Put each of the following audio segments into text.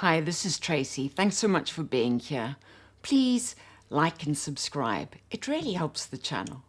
Hi, this is Tracy. Thanks so much for being here. Please like and subscribe. It really helps the channel.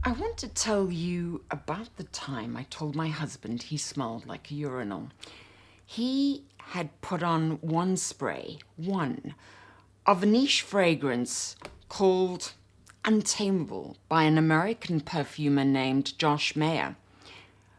I want to tell you about the time I told my husband he smelled like a urinal. He had put on one spray, of a niche fragrance called Untamable by an American perfumer named Josh Mayer.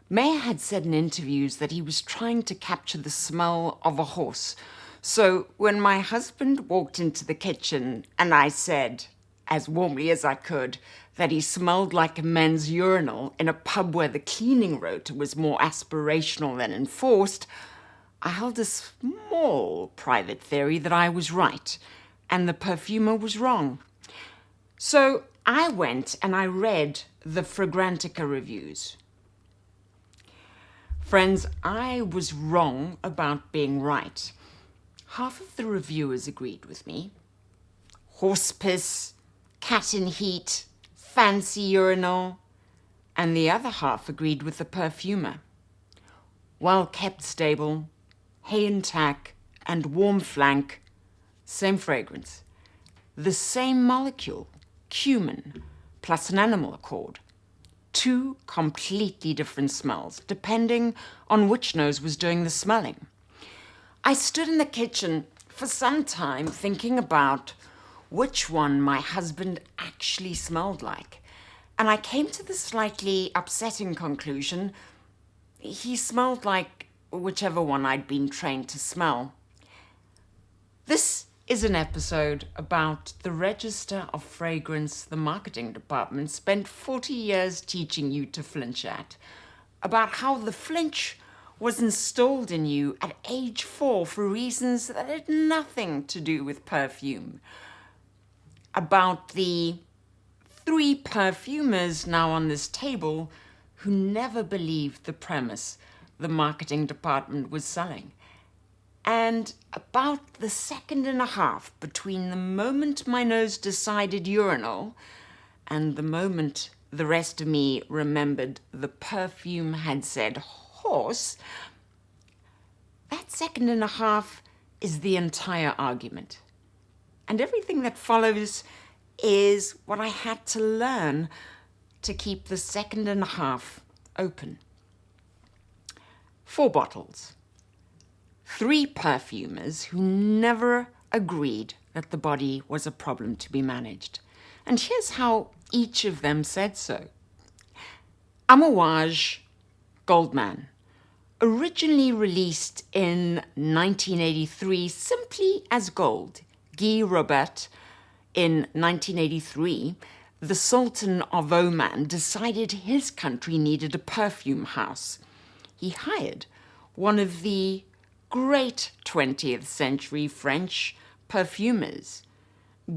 Mayer had said in interviews that he was trying to capture the smell of a horse. So when my husband walked into the kitchen and I said, as warmly as I could, that he smelled like a men's urinal in a pub where the cleaning rota was more aspirational than enforced, I held a small private theory that I was right and the perfumer was wrong. So I went and I read the Fragrantica reviews. Friends, I was wrong about being right. Half of the reviewers agreed with me. Horse piss, cat in heat, fancy urinal. And the other half agreed with the perfumer. Well-kept stable, hay and tack, and warm flank, same fragrance. The same molecule, cumin, plus an animal accord. Two completely different smells, depending on which nose was doing the smelling. I stood in the kitchen for some time thinking about which one my husband actually smelled like. And I came to the slightly upsetting conclusion he smelled like whichever one I'd been trained to smell. This is an episode about the register of fragrance the marketing department spent 40 years teaching you to flinch at, about how the flinch was installed in you at age 4 for reasons that had nothing to do with perfume, about the 3 perfumers now on this table who never believed the premise the marketing department was selling, and about the second and a half between the moment my nose decided urinal and the moment the rest of me remembered the perfume had said horse. That second and a half is the entire argument. And everything that follows is what I had to learn to keep the second and a half open. 4 bottles. 3 perfumers who never agreed that the body was a problem to be managed. And here's how each of them said so. Amouage Goldman, originally released in 1983 simply as Gold. Guy Robert, in 1983, the Sultan of Oman decided his country needed a perfume house. He hired one of the great 20th century French perfumers,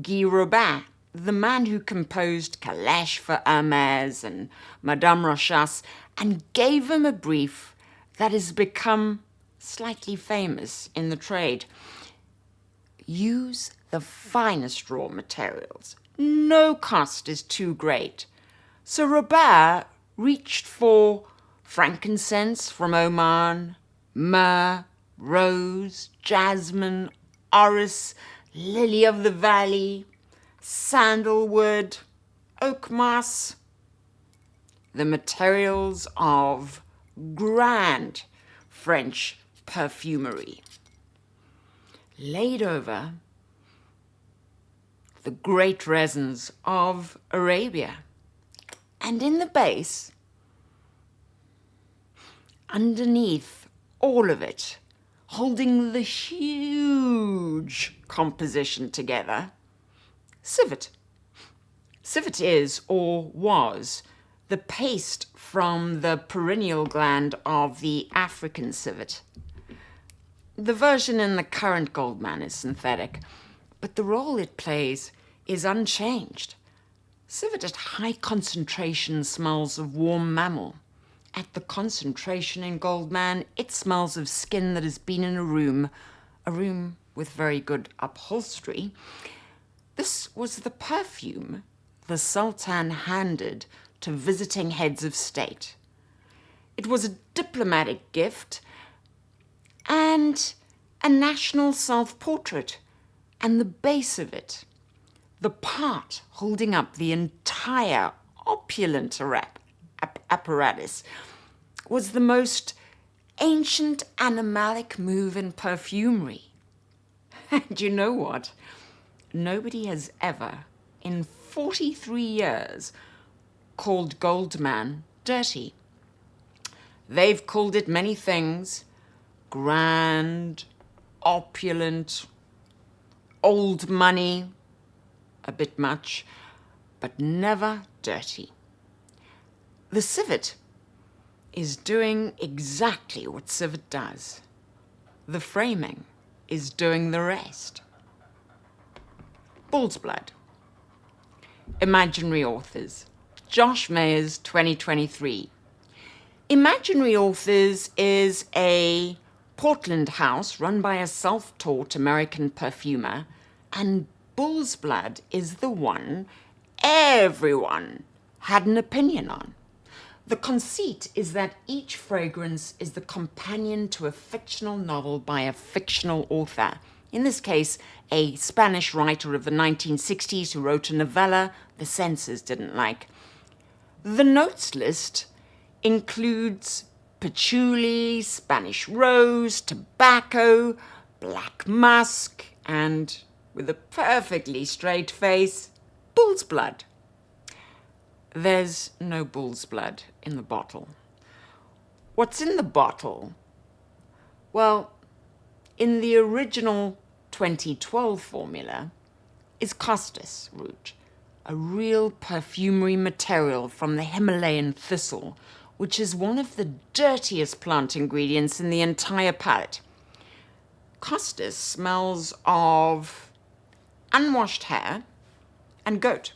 Guy Robert, the man who composed Calèche for Hermès and Madame Rochas, and gave him a brief that has become slightly famous in the trade. Use the finest raw materials. No cost is too great. So Robert reached for frankincense from Oman, myrrh, rose, jasmine, orris, lily of the valley, sandalwood, oak moss, the materials of grand French perfumery, laid over the great resins of Arabia, and in the base, underneath all of it, holding the huge composition together, civet. Civet is, or was, the paste from the perineal gland of the African civet. The version in the current Goldman is synthetic, but the role it plays is unchanged. Civet at high concentration smells of warm mammal. At the concentration in Goldman, it smells of skin that has been in a room with very good upholstery. This was the perfume the Sultan handed to visiting heads of state. It was a diplomatic gift, and a national self-portrait, and the base of it, the part holding up the entire opulent apparatus, was the most ancient animalic move in perfumery. And you know what? Nobody has ever, in 43 years, called Goldman dirty. They've called it many things: grand, opulent, old money, a bit much, but never dirty. The civet is doing exactly what civet does. The framing is doing the rest. Bull's blood. Imaginary authors. Josh Mayer's 2023. Imaginary Authors is a Portland house run by a self-taught American perfumer, and Bull's Blood is the one everyone had an opinion on. The conceit is that each fragrance is the companion to a fictional novel by a fictional author. In this case, a Spanish writer of the 1960s who wrote a novella the censors didn't like. The notes list includes patchouli, Spanish rose, tobacco, black musk, and, with a perfectly straight face, bull's blood. There's no bull's blood in the bottle. What's in the bottle? Well, in the original 2012 formula is costus root, a real perfumery material from the Himalayan thistle, which is one of the dirtiest plant ingredients in the entire palette. Costus smells of unwashed hair and goat.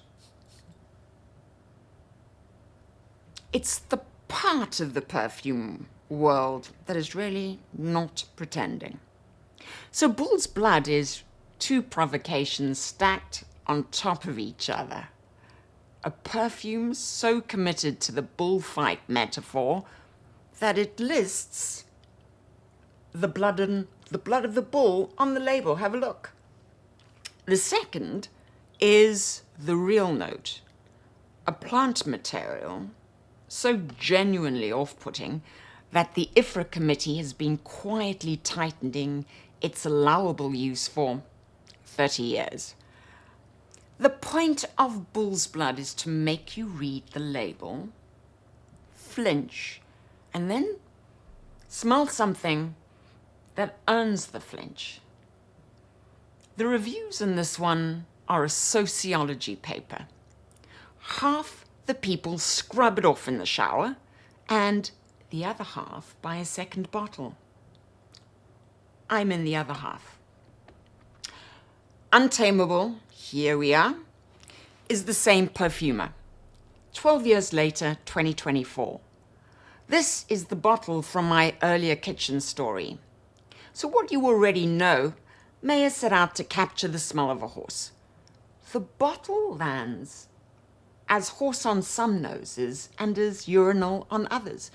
It's the part of the perfume world that is really not pretending. So bull's blood is two provocations stacked on top of each other. A perfume so committed to the bullfight metaphor that it lists the blood of the bull on the label. Have a look. The second is the real note, a plant material so genuinely off-putting that the IFRA committee has been quietly tightening its allowable use for 30 years. The point of bull's blood is to make you read the label, flinch, and then smell something that earns the flinch. The reviews in this one are a sociology paper. Half the people scrub it off in the shower, and the other half buy a second bottle. I'm in the other half. Untamable, here we are, is the same perfumer. 12 years later, 2024. This is the bottle from my earlier kitchen story. So what you already know, Maya set out to capture the smell of a horse. The bottle lands as horse on some noses and as urinal on others.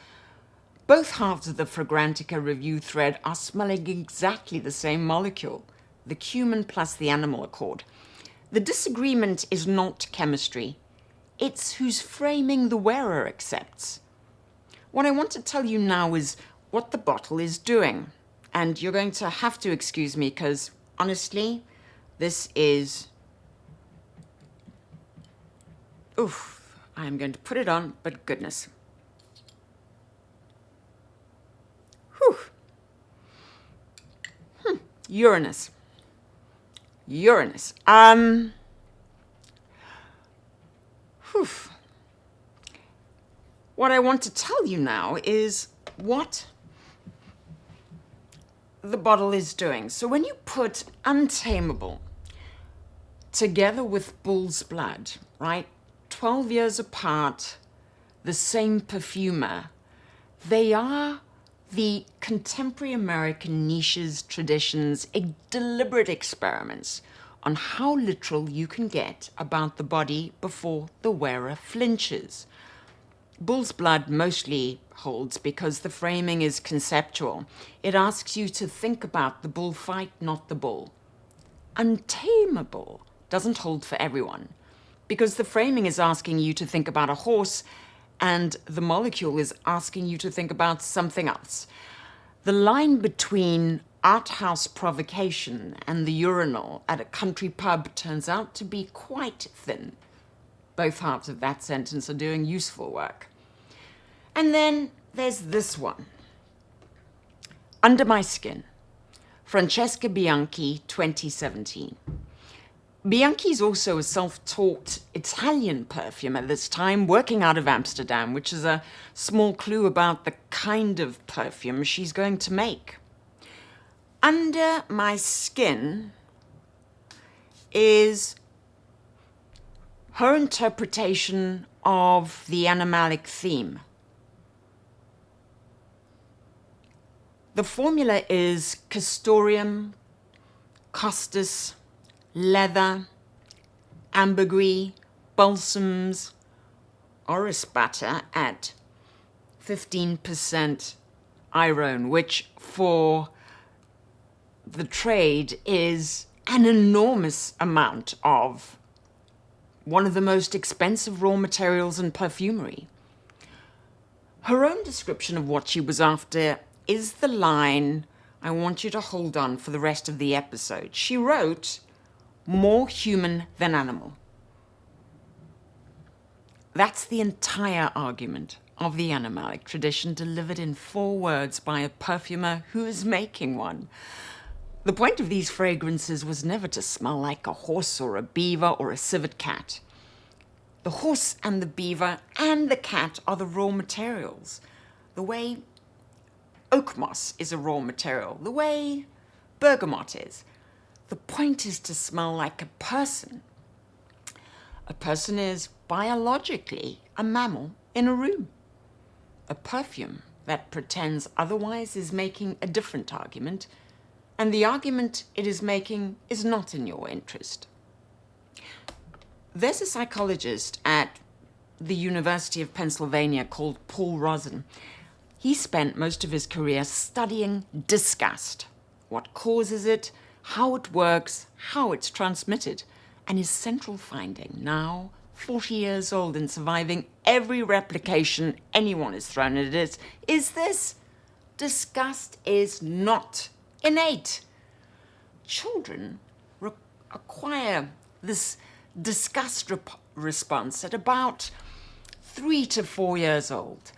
Both halves of the Fragrantica review thread are smelling exactly the same molecule, the cumin plus the animal accord. The disagreement is not chemistry. It's whose framing the wearer accepts. What I want to tell you now is what the bottle is doing. And you're going to have to excuse me because, honestly, this is... Oof, I'm going to put it on, but goodness. Whew. Uranus. Uranus. Whew. What I want to tell you now is what the bottle is doing. So when you put Untamable together with bull's blood, right, 12 years apart, the same perfumer, they are the contemporary American niches, traditions, deliberate experiments on how literal you can get about the body before the wearer flinches. Bull's blood mostly holds because the framing is conceptual. It asks you to think about the bullfight, not the bull. Untamable doesn't hold for everyone because the framing is asking you to think about a horse and the molecule is asking you to think about something else. The line between art house provocation and the urinal at a country pub turns out to be quite thin. Both halves of that sentence are doing useful work. And then there's this one. Under My Skin, Francesca Bianchi, 2017. Bianchi's also a self-taught Italian perfumer this time, working out of Amsterdam, which is a small clue about the kind of perfume she's going to make. Under My Skin is her interpretation of the animalic theme. The formula is castoreum, costus, leather, ambergris, balsams, orris butter at 15% iron, which for the trade is an enormous amount of one of the most expensive raw materials in perfumery. Her own description of what she was after is the line I want you to hold on for the rest of the episode. She wrote, "More human than animal." That's the entire argument of the animalic tradition delivered in 4 words by a perfumer who is making one. The point of these fragrances was never to smell like a horse or a beaver or a civet cat. The horse and the beaver and the cat are the raw materials. The way oak moss is a raw material, the way bergamot is. The point is to smell like a person. A person is biologically a mammal in a room. A perfume that pretends otherwise is making a different argument, and the argument it is making is not in your interest. There's a psychologist at the University of Pennsylvania called Paul Rozin. He spent most of his career studying disgust, what causes it, how it works, how it's transmitted, and his central finding, now 40 years old and surviving every replication anyone has thrown at it, is this: disgust is not innate. Children acquire this disgust response at about 3 to 4 years old,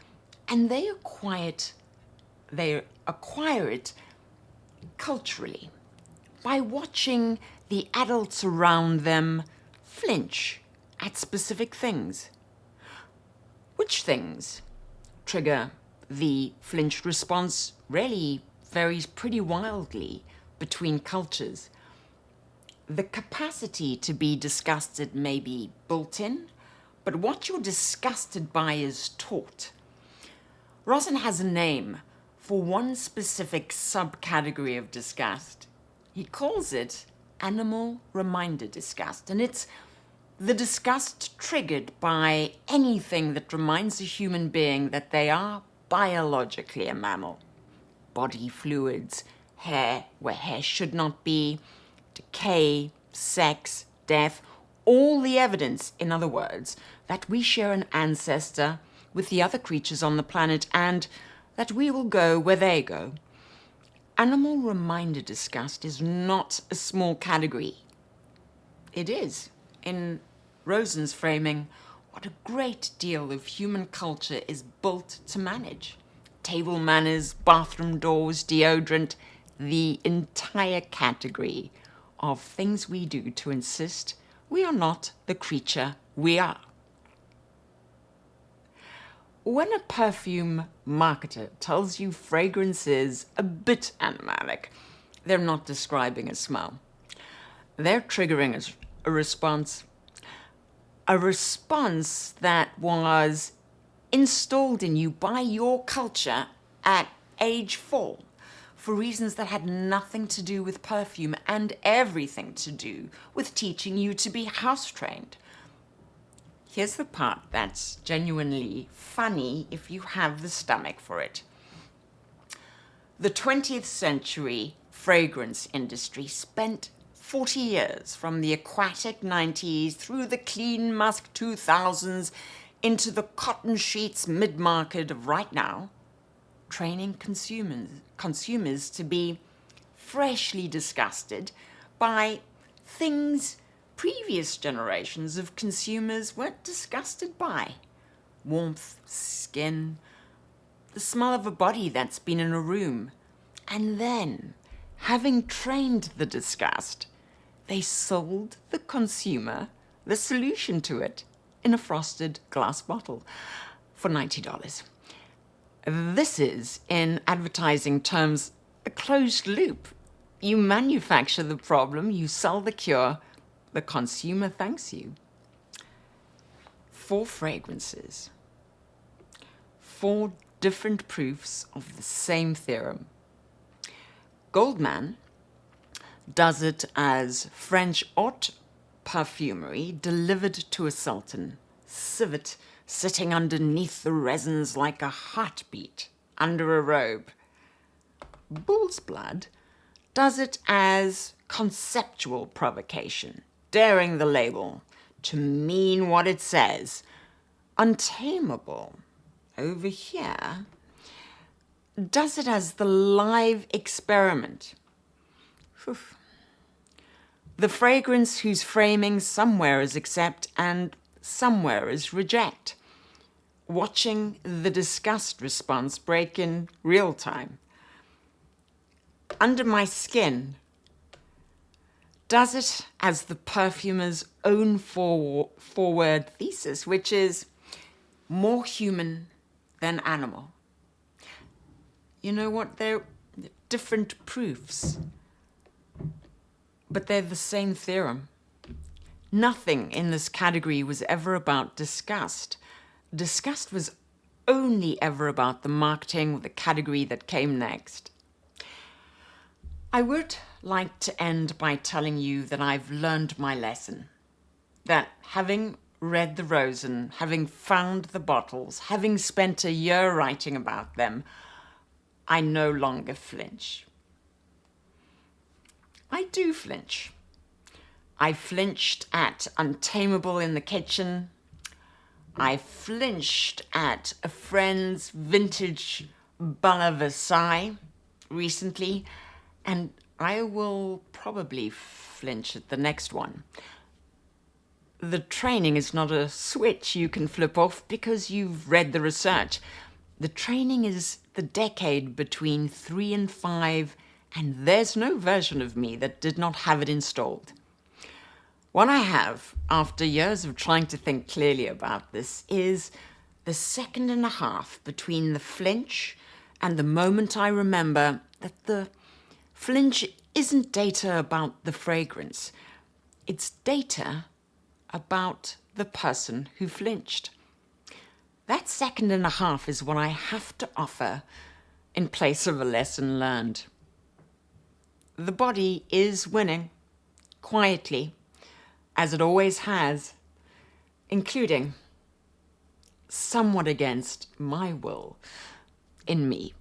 and they acquire it culturally by watching the adults around them flinch at specific things. Which things trigger the flinch response really varies pretty wildly between cultures. The capacity to be disgusted may be built in, but what you're disgusted by is taught. Rosen has a name for one specific subcategory of disgust. He calls it animal reminder disgust, and it's the disgust triggered by anything that reminds a human being that they are biologically a mammal. Body fluids, hair where hair should not be, decay, sex, death, all the evidence, in other words, that we share an ancestor with the other creatures on the planet and that we will go where they go. Animal reminder disgust is not a small category. It is, in Rosen's framing, what a great deal of human culture is built to manage. Table manners, bathroom doors, deodorant, the entire category of things we do to insist we are not the creature we are. When a perfume marketer tells you fragrance is a bit animalic, they're not describing a smell. They're triggering a response that was installed in you by your culture at age 4 for reasons that had nothing to do with perfume and everything to do with teaching you to be house-trained. Here's the part that's genuinely funny if you have the stomach for it. The 20th century fragrance industry spent 40 years, from the aquatic 90s through the clean musk 2000s into the cotton sheets mid-market of right now, training consumers to be freshly disgusted by things previous generations of consumers weren't disgusted by. Warmth, skin, the smell of a body that's been in a room. And then, having trained the disgust, they sold the consumer the solution to it in a frosted glass bottle for $90. This is, in advertising terms, a closed loop. You manufacture the problem, you sell the cure, the consumer thanks you. 4 fragrances, 4 different proofs of the same theorem. Goldman does it as French haute perfumery delivered to a sultan, civet sitting underneath the resins like a heartbeat under a robe. Bull's blood does it as conceptual provocation, daring the label to mean what it says. Untamable, over here, does it as the live experiment. Whew. The fragrance whose framing somewhere is accept and somewhere is reject. Watching the disgust response break in real time. Under My Skin does it as the perfumer's own forward thesis, which is more human than animal. You know what? They're different proofs, but they're the same theorem. Nothing in this category was ever about disgust. Disgust was only ever about the marketing of the category that came next. I would like to end by telling you that I've learned my lesson. That having read the Rosen, having found the bottles, having spent a year writing about them, I no longer flinch. I do flinch. I flinched at Untamable in the kitchen. I flinched at a friend's vintage Bala Versailles recently, and I will probably flinch at the next one. The training is not a switch you can flip off because you've read the research. The training is the decade between 3 and 5, and there's no version of me that did not have it installed. What I have, after years of trying to think clearly about this, is the 1.5 seconds between the flinch and the moment I remember that the flinch isn't data about the fragrance. It's data about the person who flinched. That 1.5 seconds is what I have to offer in place of a lesson learned. The body is winning, quietly, as it always has, including, somewhat against my will, in me.